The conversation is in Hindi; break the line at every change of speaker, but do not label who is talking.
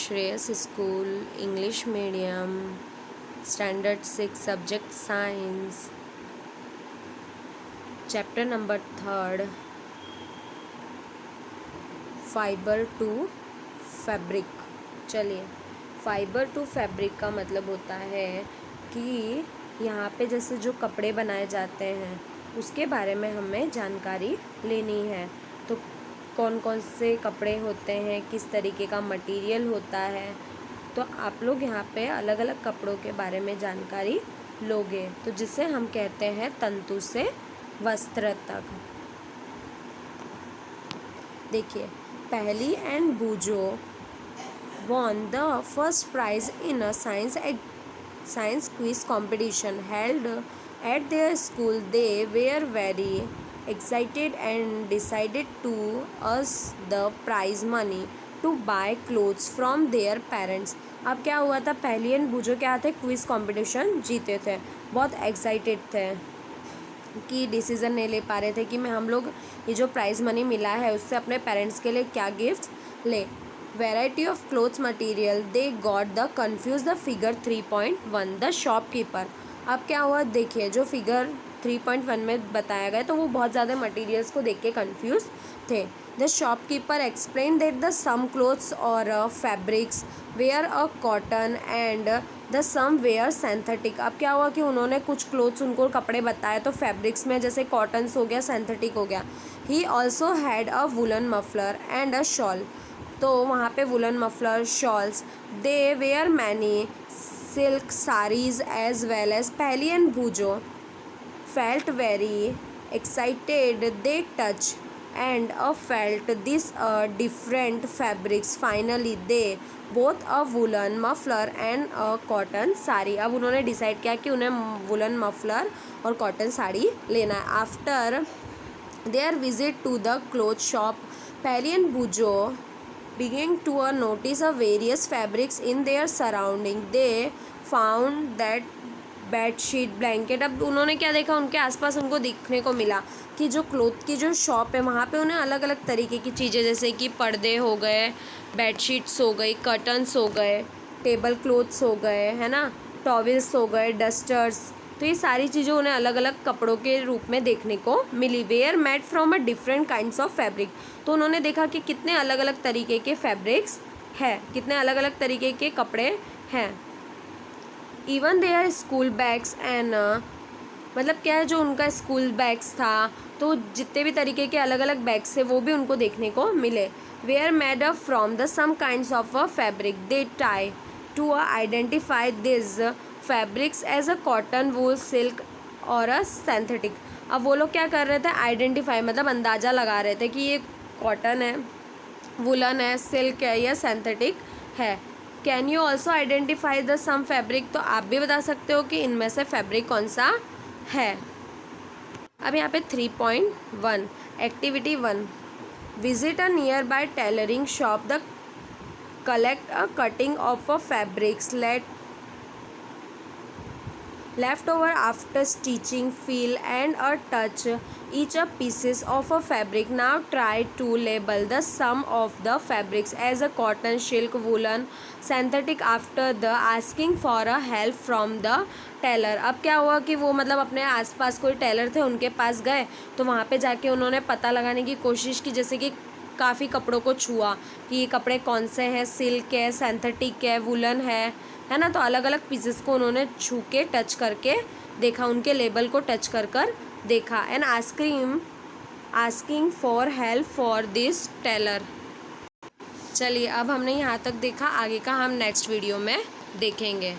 Shreyas school English medium standard 6 subject science chapter number 3 fibre to fabric. चलिए, फाइबर टू फैब्रिक का मतलब होता है कि यहाँ पे जैसे जो कपड़े बनाए जाते हैं उसके बारे में हमें जानकारी लेनी है। तो कौन कौन से कपड़े होते हैं, किस तरीके का मटेरियल होता है, तो आप लोग यहाँ पे अलग अलग कपड़ों के बारे में जानकारी लोगे, तो जिसे हम कहते हैं तंतु से वस्त्र तक। देखिए, पहली and बूजो won the first prize in a science quiz competition held at their school. They were very excited and decided to ask the prize money to buy clothes from their parents. अब क्या हुआ था, पहली एंड बूजो क्या थे, क्विज कंपटीशन जीते थे, बहुत एक्साइटेड थे कि डिसीज़न नहीं ले पा रहे थे कि हम लोग ये जो प्राइज़ मनी मिला है उससे अपने पेरेंट्स के लिए क्या गिफ्ट ले। Variety of clothes material they got the confused the figure 3.1 the shopkeeper। अब क्या हुआ, देखिए जो फिगर 3.1 में बताया गया तो वो बहुत ज़्यादा मटेरियल्स को देख के कन्फ्यूज थे। The shopkeeper explain that the some clothes और fabrics were a cotton and the some were synthetic. अब क्या हुआ कि उन्होंने कुछ क्लोथ्स उनको कपड़े बताए, तो फैब्रिक्स में जैसे कॉटन्स हो गया, सिंथेटिक हो गया। He also had a woollen muffler and a shawl. तो वहाँ पे woollen muffler, shawls, they were many silk saris as well as पहली एंड बूजो felt very excited they touch and felt this different fabrics finally they both a woollen muffler and a cotton sari. अब उन्होंने डिसाइड किया कि उन्हें वुलन मफलर और कॉटन साड़ी लेना है। After their visit to the cloth shop, पहली and बूजो beginning to notice various fabrics in their surrounding. They found that bedsheet, blanket. अब उन्होंने क्या देखा, उनके आसपास उनको दिखने को मिला कि जो क्लोथ की जो शॉप है वहाँ पे उन्हें अलग अलग तरीके की चीज़ें जैसे कि पर्दे हो गए, बेडशीट्स हो गई, कर्टन्स हो गए, टेबल क्लोथ्स हो गए, है ना, टॉवल्स हो गए, डस्टर्स, तो ये सारी चीज़ें उन्हें अलग अलग कपड़ों के रूप में देखने को मिली। Were made from a different kinds of fabric. तो उन्होंने देखा कि कितने अलग अलग तरीके के फैब्रिक्स है, कितने अलग अलग तरीके के कपड़े हैं। Even their school bags and मतलब क्या है, जो उनका स्कूल बैग्स था, तो जितने भी तरीके के अलग अलग बैग्स थे वो भी उनको देखने को मिले। Were made up from the some kinds of a fabric they try to identify this fabrics as a cotton, wool, silk और अ सिंथेटिक। अब वो लोग क्या कर रहे थे, आइडेंटिफाई मतलब अंदाज़ा लगा रहे थे कि ये कॉटन है, वुलन है, सिल्क है या सिंथेटिक है। Can you also identify the some fabric, तो आप भी बता सकते हो कि इनमें से फैब्रिक कौन सा है। अब यहाँ पे 3.1 activity 1 visit a near by tailoring shop, the collect a cutting of a fabrics left over after stitching, feel and touch each of pieces of a fabric. Now try to label the sum of the fabrics as a cotton, silk, woolen, synthetic after the asking for a help from the tailor. अब क्या हुआ कि वो मतलब अपने आसपास कोई टेलर थे उनके पास गए, तो वहाँ पे जाके उन्होंने पता लगाने की कोशिश की, जैसे कि काफ़ी कपड़ों को छुआ कि ये कपड़े कौन से हैं, सिल्क है, सिंथेटिक है, वुलन है ना, तो अलग अलग पीसेस को उन्होंने छू के टच करके देखा, उनके लेबल को टच कर देखा। And asking for help for this tailor. चलिए, अब हमने यहाँ तक देखा, आगे का हम नेक्स्ट वीडियो में देखेंगे।